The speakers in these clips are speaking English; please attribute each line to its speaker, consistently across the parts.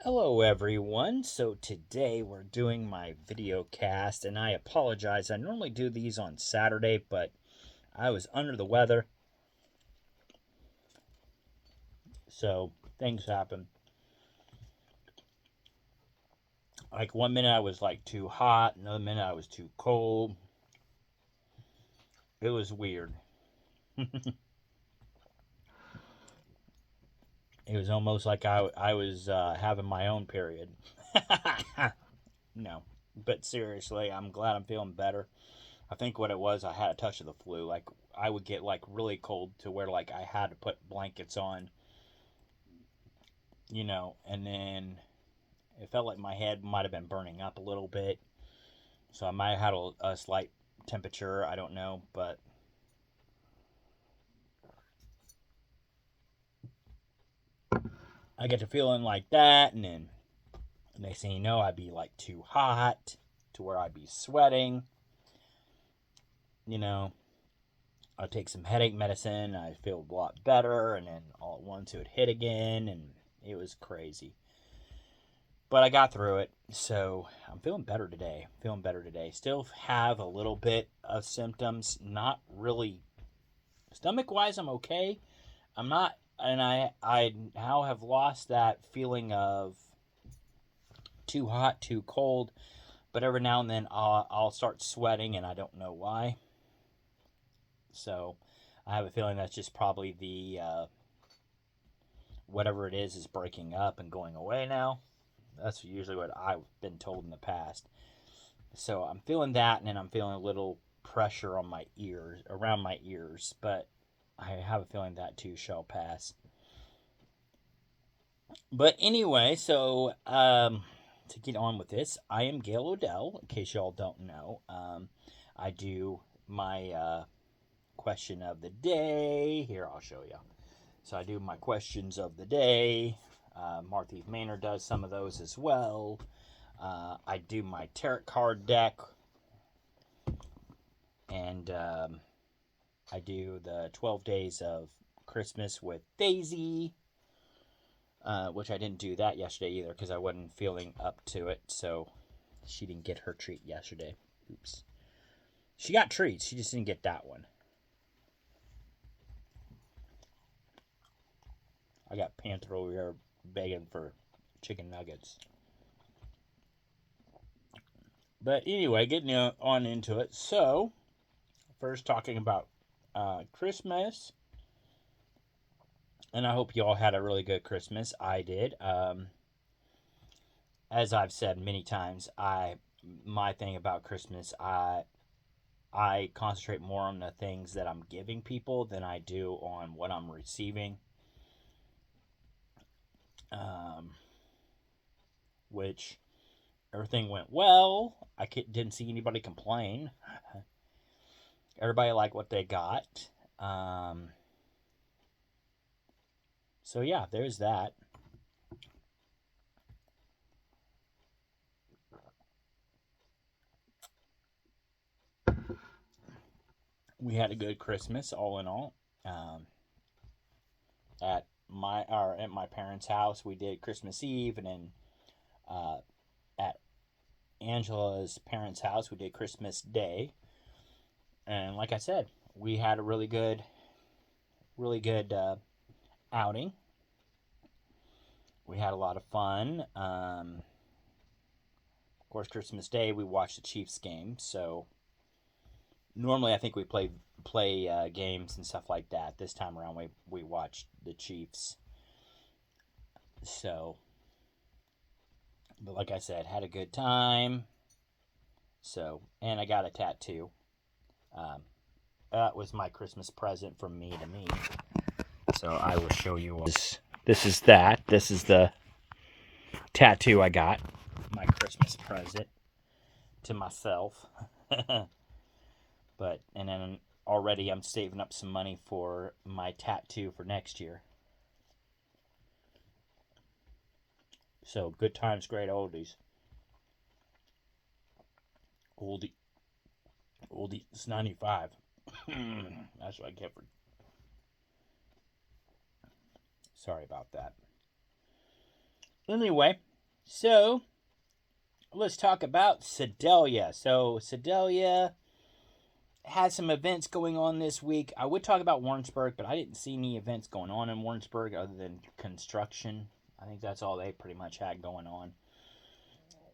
Speaker 1: Hello everyone. So today we're doing my video cast and I apologize. I normally do these on Saturday, but I was under the weather. So things happen. Like one minute I was like too hot, another minute I was too cold. It was weird. It was almost like I was having my own period. No, but seriously, I'm glad I'm feeling better. I think what it was, I had a touch of the flu. Like I would get like really cold to where like I had to put blankets on, and then it felt like my head might have been burning up a little bit. So I might have had a slight temperature. I don't know, but I get to feeling like that, and then next thing you know, I'd be like too hot to where I'd be sweating. You know, I'd take some headache medicine. I'd feel a lot better, and then all at once it would hit again, and it was crazy. But I got through it, so I'm feeling better today. Feeling better today. Still have a little bit of symptoms. Not really stomach wise. I'm okay. I'm not, and I now have lost that feeling of too hot, too cold. But every now and then I'll start sweating, and I don't know why. So I have a feeling that's just probably the whatever it is breaking up and going away now. That's usually what I've been told in the past. So I'm feeling that, and then I'm feeling a little pressure on my ears, around my ears, but I have a feeling that too shall pass. But anyway, so to get on with this, I am Gail Odell. In case y'all don't know, I do my question of the day. Here, I'll show you. So I do my questions of the day. Martha Maynard does some of those as well. I do my tarot card deck, and I do the 12 days of Christmas with Daisy, which I didn't do that yesterday either because I wasn't feeling up to it. So she didn't get her treat yesterday. Oops. She got treats, she just didn't get that one. I got Panther over here begging for chicken nuggets. But anyway, getting on into it. So, first talking about Christmas. And I hope you all had a really good Christmas. I did. As I've said many times, my thing about Christmas, I concentrate more on the things that I'm giving people than I do on what I'm receiving. Um, which everything went well. I didn't see anybody complain. Everybody liked what they got. So yeah, there's that. We had a good Christmas, all in all. At my parents' house, we did Christmas Eve, and then at Angela's parents' house, we did Christmas Day. And like I said, we had a really good outing. We had a lot of fun. Of course, Christmas Day we watched the Chiefs game. So normally I think we play games and stuff like that. This time around we watched the Chiefs. So, but like I said, had a good time. So, and I got a tattoo. Um, that was my Christmas present from me to me. So I will show you all. This is that. This is the tattoo I got. My Christmas present to myself. But, and then already I'm saving up some money for my tattoo for next year. So good times, great oldies. Oldie, it's 95. That's what I get for. Sorry about that. Anyway, So, let's talk about Sedalia. So, Sedalia has some events going on this week. I would talk about Warrensburg, but I didn't see any events going on in Warrensburg other than construction. I think that's all they pretty much had going on.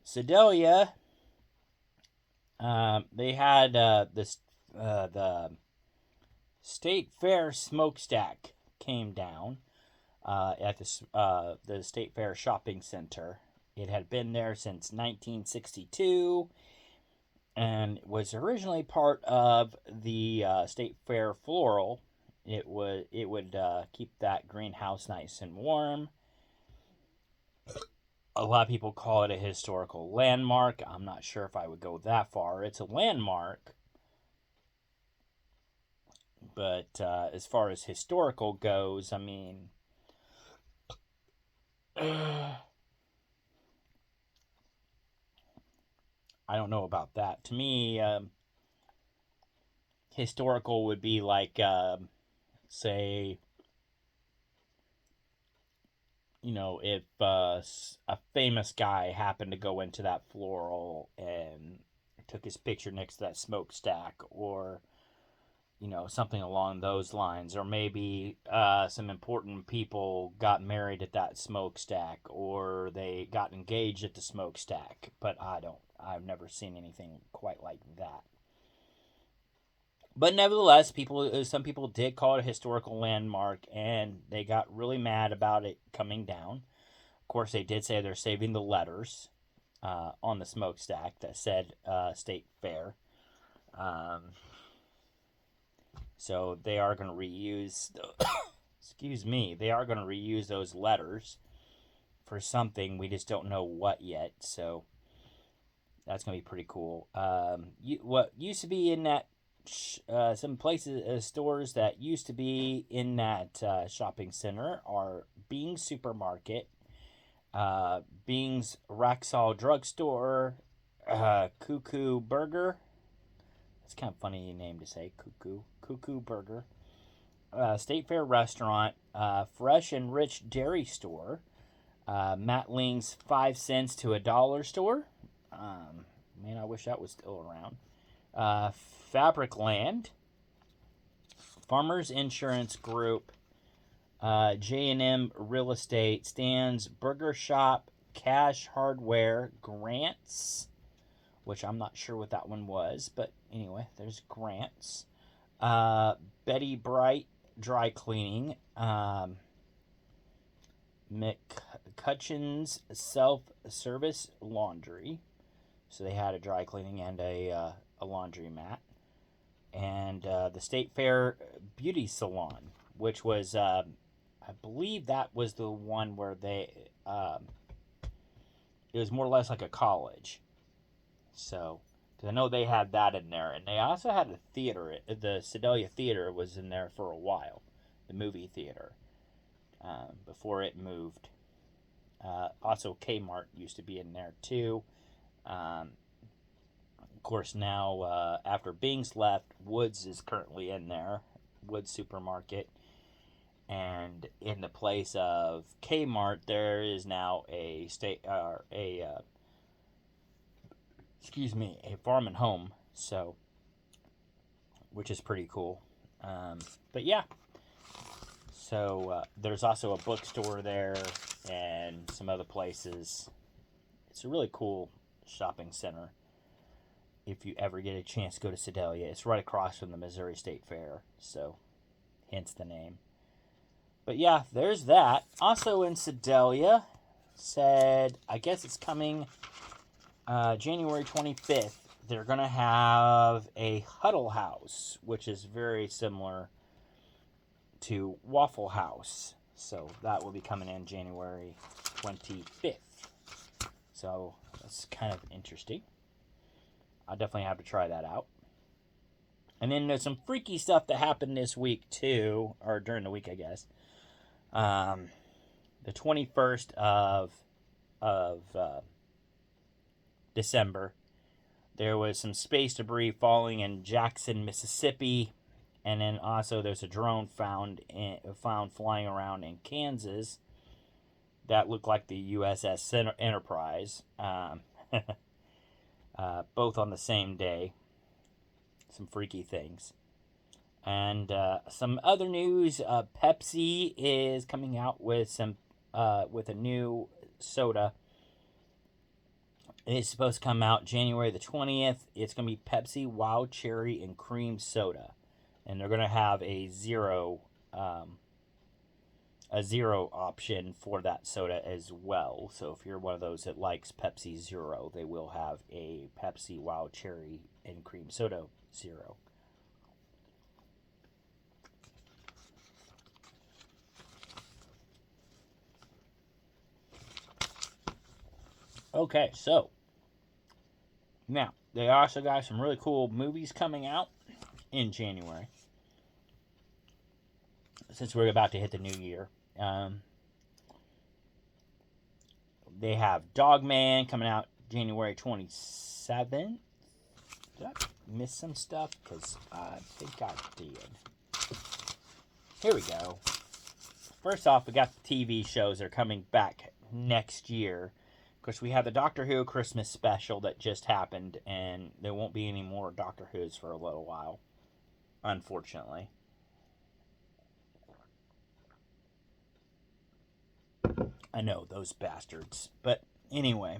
Speaker 1: Sedalia, they had the State Fair smokestack came down at the State Fair Shopping Center. It had been there since 1962 and was originally part of the State Fair floral. It would keep that greenhouse nice and warm. A lot of people call it a historical landmark. I'm not sure if I would go that far. It's a landmark, but as far as historical goes, I mean, I don't know about that. To me, historical would be like, say, if a famous guy happened to go into that floral and took his picture next to that smokestack, or something along those lines, or maybe some important people got married at that smokestack, or they got engaged at the smokestack. But I've never seen anything quite like that. But nevertheless, some people did call it a historical landmark, and they got really mad about it coming down. Of course, they did say they're saving the letters on the smokestack that said State Fair. So they are going to reuse, excuse me, they are going to reuse those letters for something. We just don't know what yet. So that's going to be pretty cool. What used to be in that some places, stores that used to be in that shopping center are Bing's Supermarket, Bing's Raxall Drugstore, Cuckoo Burger. It's kind of funny name to say, Cuckoo Burger. State Fair Restaurant, Fresh and Rich Dairy Store, Matt Ling's 5 cents to $1 store. Man, I wish that was still around. Fabric Land, Farmers Insurance Group, J&M Real Estate, Stan's Burger Shop, Cash Hardware, Grants, which I'm not sure what that one was, but anyway, there's Grants. Betty Bright Dry Cleaning, McCutcheon's Self-Service Laundry. So they had a dry cleaning and a laundromat. And the State Fair Beauty Salon, which was, I believe that was the one where it was more or less like a college. So, because I know they had that in there. And they also had a theater. The Sedalia Theater was in there for a while. The movie theater. Before it moved. Also, Kmart used to be in there too. Of course, now after Bing's left, Woods is currently in there. Woods Supermarket. And in the place of Kmart, there is now a farm and home. So, which is pretty cool. But yeah. So there's also a bookstore there and some other places. It's a really cool shopping center. If you ever get a chance to go to Sedalia, it's right across from the Missouri State Fair. So, hence the name. But yeah, there's that. Also in Sedalia, said, I guess it's coming January 25th. They're going to have a Huddle House, which is very similar to Waffle House. So that will be coming in January 25th. So that's kind of interesting. I'll definitely have to try that out. And then there's some freaky stuff that happened this week too, or during the week, I guess. The 21st of December, there was some space debris falling in Jackson, Mississippi, and then also there's a drone found flying around in Kansas that look like the USS Enterprise, both on the same day. Some freaky things. And some other news: Pepsi is coming out with with a new soda. It's supposed to come out January the 20th. It's going to be Pepsi Wild Cherry and Cream Soda, and they're going to have a zero option for that soda as well. So if you're one of those that likes Pepsi Zero, they will have a Pepsi Wild Cherry and Cream Soda Zero. Okay, so now they also got some really cool movies coming out in January, since we're about to hit the new year. They have Dogman coming out January 27th. Did I miss some stuff? Because I think I did. Here we go. First off, we got the TV shows that are coming back next year. Of course, we have the Doctor Who Christmas special that just happened, and there won't be any more Doctor Who's for a little while, unfortunately. I know, those bastards. But anyway,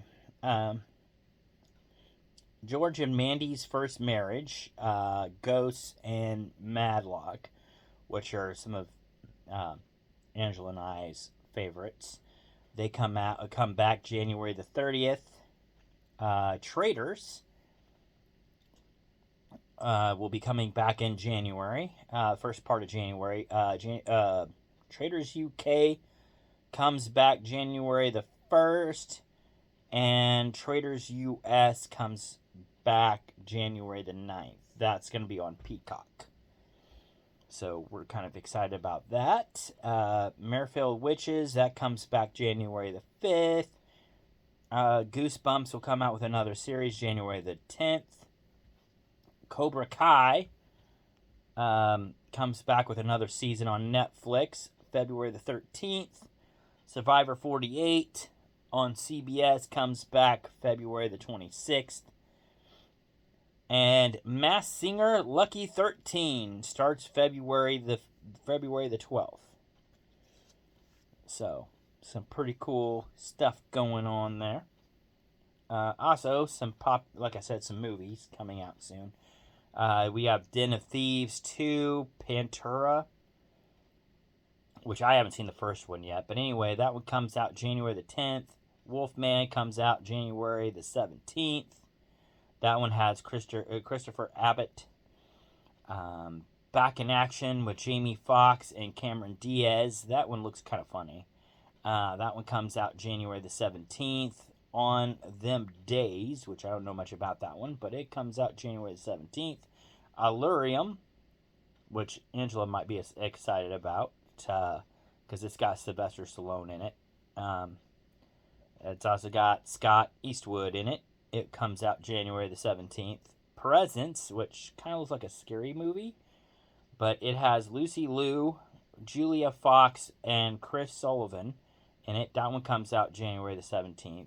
Speaker 1: George and Mandy's First Marriage, Ghosts, and Madlock, which are some of Angela and I's favorites. They come back January the 30th. Traitors will be coming back in January, first part of January. Traitors UK comes back January the 1st, and Traitors US comes back January the 9th. That's going to be on Peacock. So we're kind of excited about that. Merrifield Witches, that comes back January the 5th. Goosebumps will come out with another series January the 10th. Cobra Kai comes back with another season on Netflix February the 13th. Survivor 48 on CBS comes back February the 26th. And Masked Singer Lucky 13 starts February the 12th. So, some pretty cool stuff going on there. Also, some movies coming out soon. We have Den of Thieves 2, Pantura, which I haven't seen the first one yet. But anyway, that one comes out January the 10th. Wolfman comes out January the 17th. That one has Christopher Abbott back in action with Jamie Foxx and Cameron Diaz. That one looks kind of funny. That one comes out January the 17th. On Them Days, which I don't know much about that one, but it comes out January the 17th. Allurium, which Angela might be excited about, because it's got Sylvester Stallone in it. It's also got Scott Eastwood in it. It comes out January the 17th. Presence, which kind of looks like a scary movie, but it has Lucy Liu, Julia Fox, and Chris Sullivan in it. That one comes out January the 17th.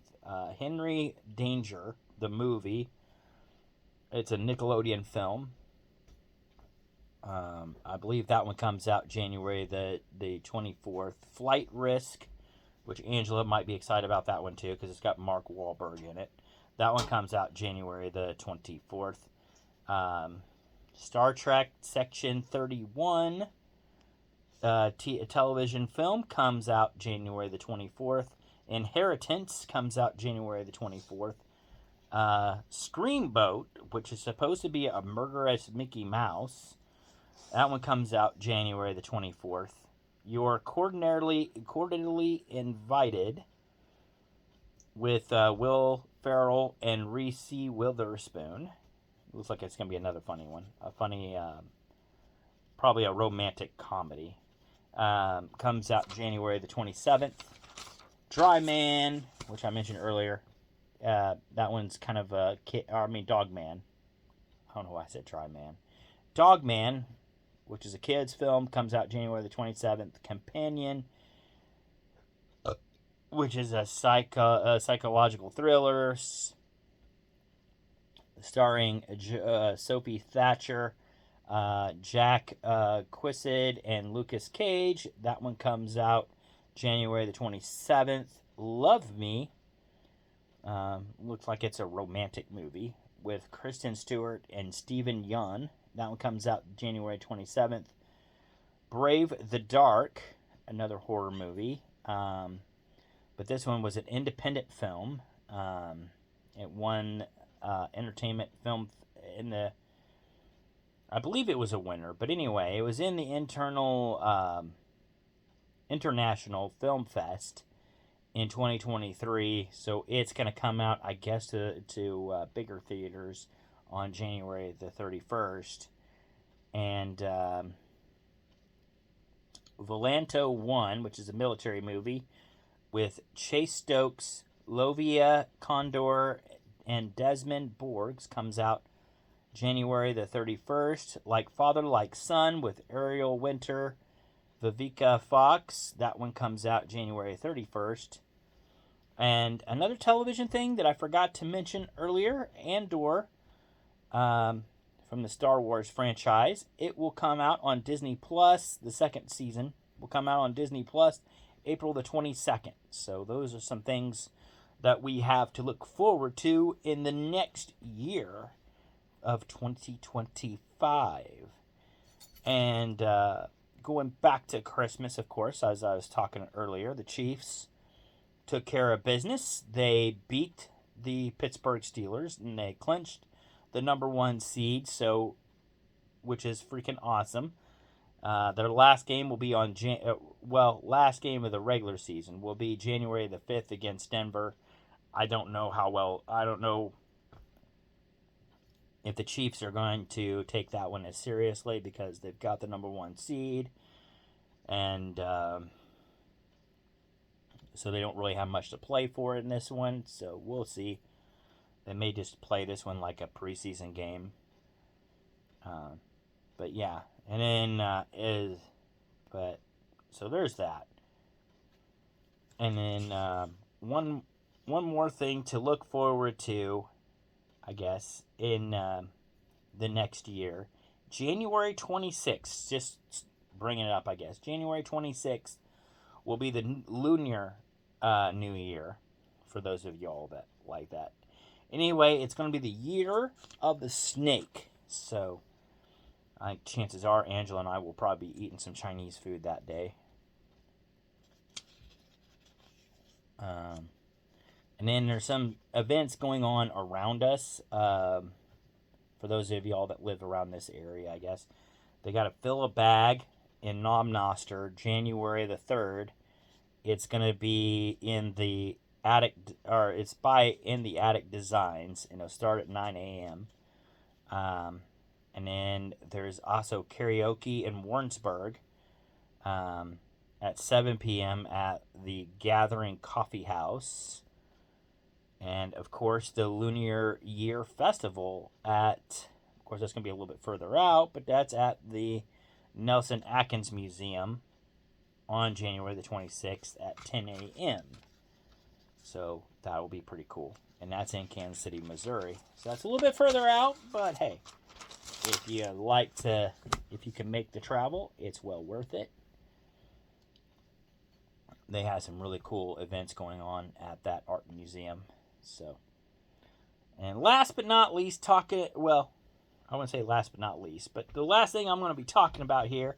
Speaker 1: Henry Danger, the movie. It's a Nickelodeon film. I believe that one comes out January the 24th. Flight Risk, which Angela might be excited about that one too, because it's got Mark Wahlberg in it. That one comes out January the 24th. Star Trek Section 31, television film, comes out January the 24th. Inheritance comes out January the 24th. Screamboat, which is supposed to be a murderous Mickey Mouse, that one comes out January the 24th. You're cordially invited with Will Ferrell and Reese Witherspoon. Looks like it's going to be another funny one. Probably a romantic comedy. Comes out January the 27th. Dry Man, which I mentioned earlier. That one's kind of Dog Man. I don't know why I said Dry Man. Dog Man, which is a kid's film, comes out January the 27th. Companion which is a psychological thriller starring Sophie Thatcher, Jack Quaid, and Lucas Cage. That one comes out January the 27th. Love Me. Looks like it's a romantic movie with Kristen Stewart and Steven Yeun. That one comes out January 27th. Brave the Dark, another horror movie. But this one was an independent film. It won entertainment film in the, I believe it was a winner, but anyway, it was in the International Film Fest in 2023, so it's going to come out, I guess, to bigger theaters on January the 31st. And Volante 1, which is a military movie with Chase Stokes, Lovia Condor, and Desmond Borges, comes out January the 31st. Like Father, Like Son with Ariel Winter, Vivica Fox. That one comes out January 31st. And another television thing that I forgot to mention earlier, Andor, from the Star Wars franchise. It will come out on Disney Plus. The second season will come out on Disney Plus April the 22nd. So those are some things that we have to look forward to in the next year of 2025. And going back to Christmas, of course, as I was talking earlier, the Chiefs took care of business. They beat the Pittsburgh Steelers and they clinched the number 1 seed, so which is freaking awesome. Their last game will be on last game of the regular season will be January the 5th against Denver. I don't know if the Chiefs are going to take that one as seriously because they've got the number 1 seed, and so they don't really have much to play for in this one. So we'll see. They may just play this one like a preseason game. But yeah, and then so there's that. And then one more thing to look forward to, I guess, in the next year. January 26th, just bringing it up, I guess. January 26th will be the lunar New Year, for those of y'all that like that. Anyway, it's going to be the year of the snake. So, I think chances are Angela and I will probably be eating some Chinese food that day. And then there's some events going on around us. For those of y'all that live around this area, I guess. They got to fill a bag in Knob Noster, January the 3rd. It's going to be in the Attic, or it's by In the Attic Designs, and it'll start at 9 a.m. And then there's also karaoke in Warrensburg at 7 p.m. at the Gathering Coffee House. And, of course, the Lunar Year Festival of course, that's going to be a little bit further out, but that's at the Nelson Atkins Museum on January the 26th at 10 a.m. So that will be pretty cool. And that's in Kansas City, Missouri. So that's a little bit further out, but hey, if you can make the travel, it's well worth it. They have some really cool events going on at that art museum. So, and last but not least, I wouldn't say last but not least, but the last thing I'm going to be talking about here,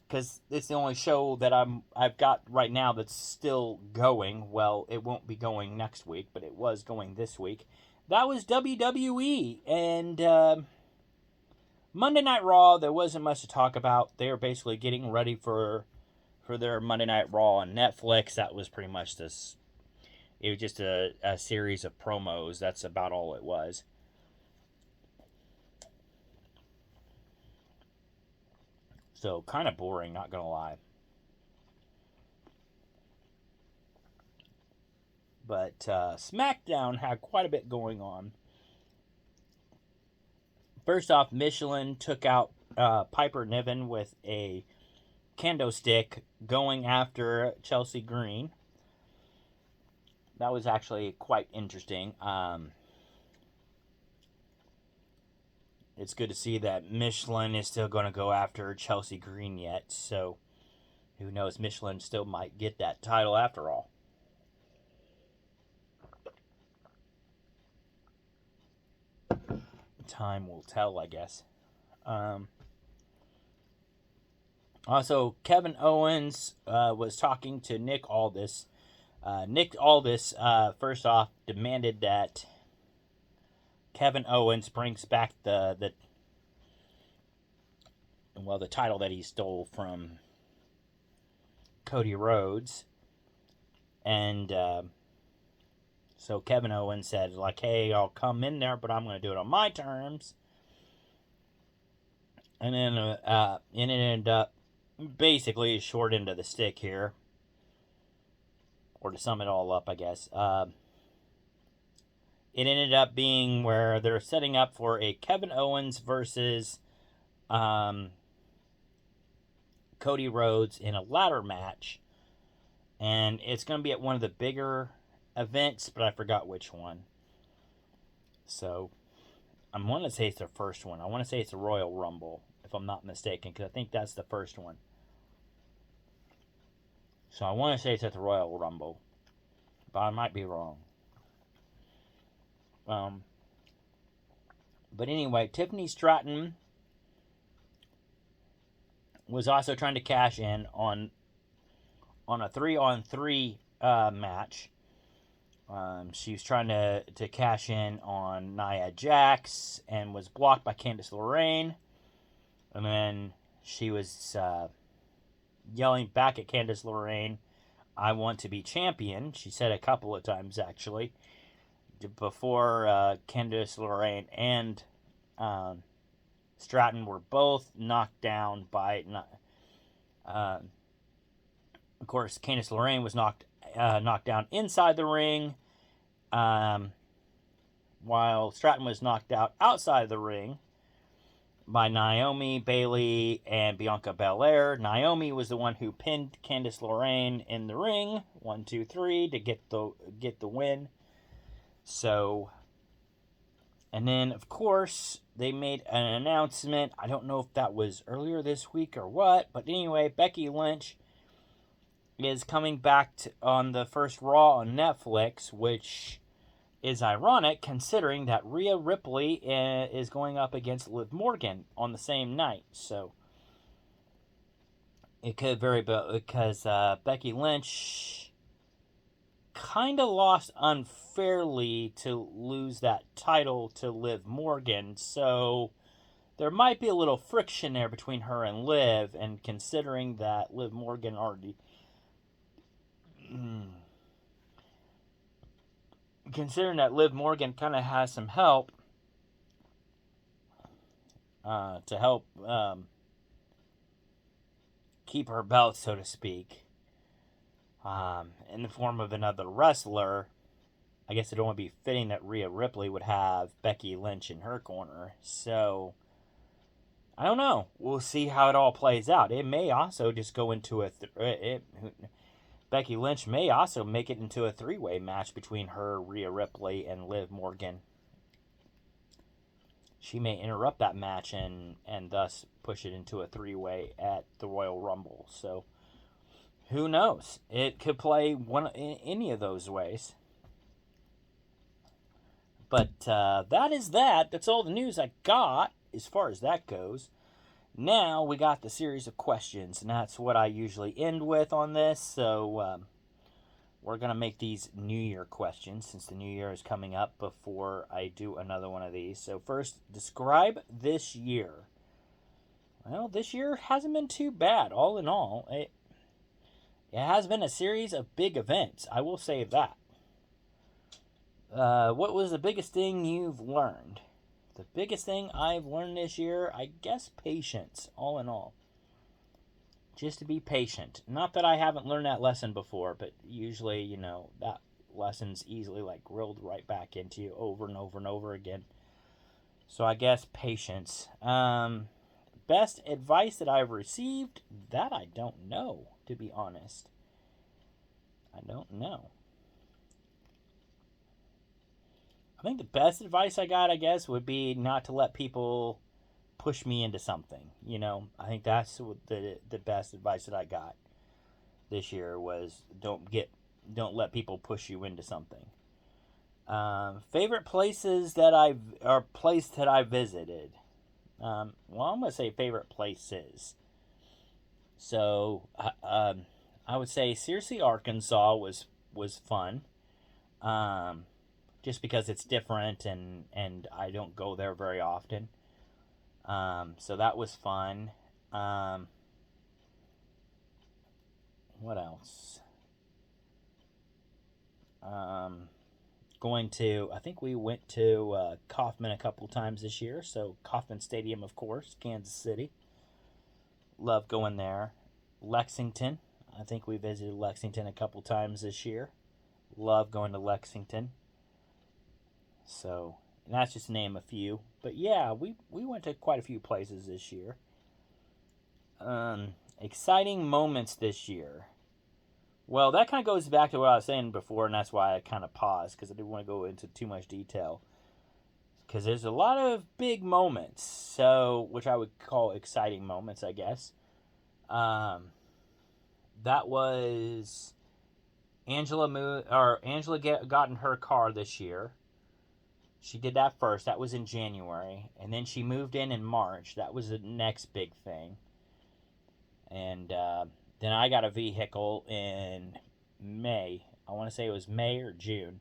Speaker 1: because it's the only show that I've got right now that's still going. Well, it won't be going next week, but it was going this week. That was WWE, and Monday Night Raw. There wasn't much to talk about. They were basically getting ready for their Monday Night Raw on Netflix. That was pretty much this. It was just a series of promos. That's about all it was. So, kind of boring, not going to lie. But SmackDown had quite a bit going on. First off, Michelin took out Piper Niven with a kendo stick going after Chelsea Green. that was actually quite interesting. It's good to see that Michelin is still going to go after Chelsea Green yet. So who knows? Michelin still might get that title after all. Time will tell, I guess. Also, Kevin Owens was talking to Nick Aldis. Nick Aldis, first off, demanded that Kevin Owens brings back the title that he stole from Cody Rhodes. And so Kevin Owens said, like, hey, I'll come in there, but I'm going to do it on my terms. And then it ended up basically a short end of the stick here. Or to sum it all up, I guess. It ended up being where they're setting up for a Kevin Owens versus Cody Rhodes in a ladder match. And it's going to be at one of the bigger events, but I forgot which one. So, I want to say it's the first one. I want to say it's the Royal Rumble, if I'm not mistaken, because I think that's the first one. So, I want to say it's at the Royal Rumble, but I might be wrong. But anyway, Tiffany Stratton was also trying to cash in on a 3-on-3 match. She was trying to cash in on Nia Jax and was blocked by Candice LeRae. And then she was yelling back at Candice LeRae, I want to be champion. She said a couple of times, actually, before Candice LeRae and Stratton were both knocked down by... of course, Candice LeRae was knocked down inside the ring, while Stratton was knocked out outside the ring by Naomi, Bayley, and Bianca Belair. Naomi was the one who pinned Candice LeRae in the ring, 1, 2, 3, to get the win. So, and then of course they made an announcement. I don't know if that was earlier this week or what, but anyway, Becky Lynch is coming back on the first Raw on Netflix, which is ironic considering that Rhea Ripley is going up against Liv Morgan on the same night. So it could very well, because Becky Lynch kind of lost unfairly to lose that title to Liv Morgan. So there might be a little friction there between her and Liv, and considering that Liv Morgan already... considering that Liv Morgan kind of has some help to help keep her belt, so to speak, in the form of another wrestler, I guess it would be fitting that Rhea Ripley would have Becky Lynch in her corner. So, I don't know. We'll see how it all plays out. It may also just go into Becky Lynch may also make it into a 3-way match between her, Rhea Ripley, and Liv Morgan. She may interrupt that match and thus push it into a 3-way at the Royal Rumble. So, who knows? It could play any of those ways. But that is that. That's all the news I got as far as that goes. Now we got the series of questions, and that's what I usually end with on this. So we're going to make these New Year questions since the New Year is coming up before I do another one of these. So first, describe this year. Well, this year hasn't been too bad, all in all. It has been a series of big events, I will say that. What was the biggest thing you've learned? The biggest thing I've learned this year, I guess patience, all in all. Just to be patient. Not that I haven't learned that lesson before, but usually, that lesson's easily grilled right back into you over and over and over again. So I guess patience. Best advice that I've received? That I don't know, to be honest. I don't know. think the best advice I got, I guess, would be not to let people push me into something. You know, I think that's the best advice that I got this year was don't let people push you into something. Favorite places that place that I visited. Well, I'm gonna say favorite places. So, I would say seriously, Arkansas was fun. Um, just because it's different and I don't go there very often. So that was fun. What else? I think we went to Kauffman a couple times this year. So Kauffman Stadium, of course, Kansas City. Love going there. Lexington. I think we visited Lexington a couple times this year. Love going to Lexington. So, and that's just to name a few. But yeah, we went to quite a few places this year. Exciting moments this year. Well, that kind of goes back to what I was saying before, and that's why I kind of paused, because I didn't want to go into too much detail. Because there's a lot of big moments, so which I would call exciting moments, I guess. That was Angela got in her car this year. She did that first. That was in January, and then she moved in March. That was the next big thing. And then I got a vehicle in May. I want to say it was May or June.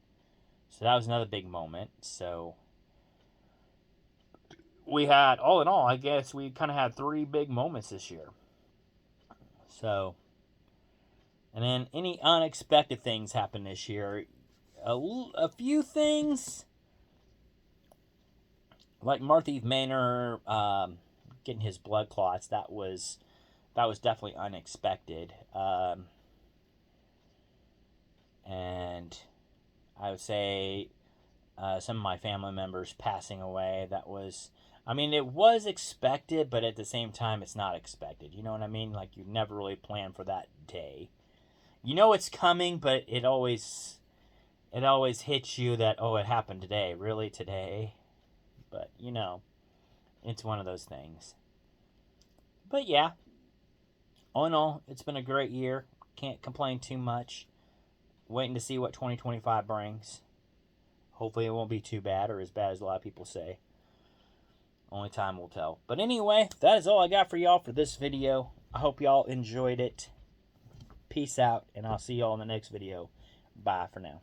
Speaker 1: So that was another big moment. So we had, all in all, I guess we kind of had 3 big moments this year. So, and then any unexpected things happened this year. A few things, like Martha Manor getting his blood clots. That was definitely unexpected. And I would say some of my family members passing away. That was, I mean, it was expected, but at the same time, it's not expected. You know what I mean? Like, you never really plan for that day. You know it's coming, but it always hits you that, oh, it happened today. Really, today? But, you know, it's one of those things. But yeah, all in all, it's been a great year. Can't complain too much. Waiting to see what 2025 brings. Hopefully it won't be too bad or as bad as a lot of people say. Only time will tell. But anyway, that is all I got for y'all for this video. I hope y'all enjoyed it. Peace out, and I'll see y'all in the next video. Bye for now.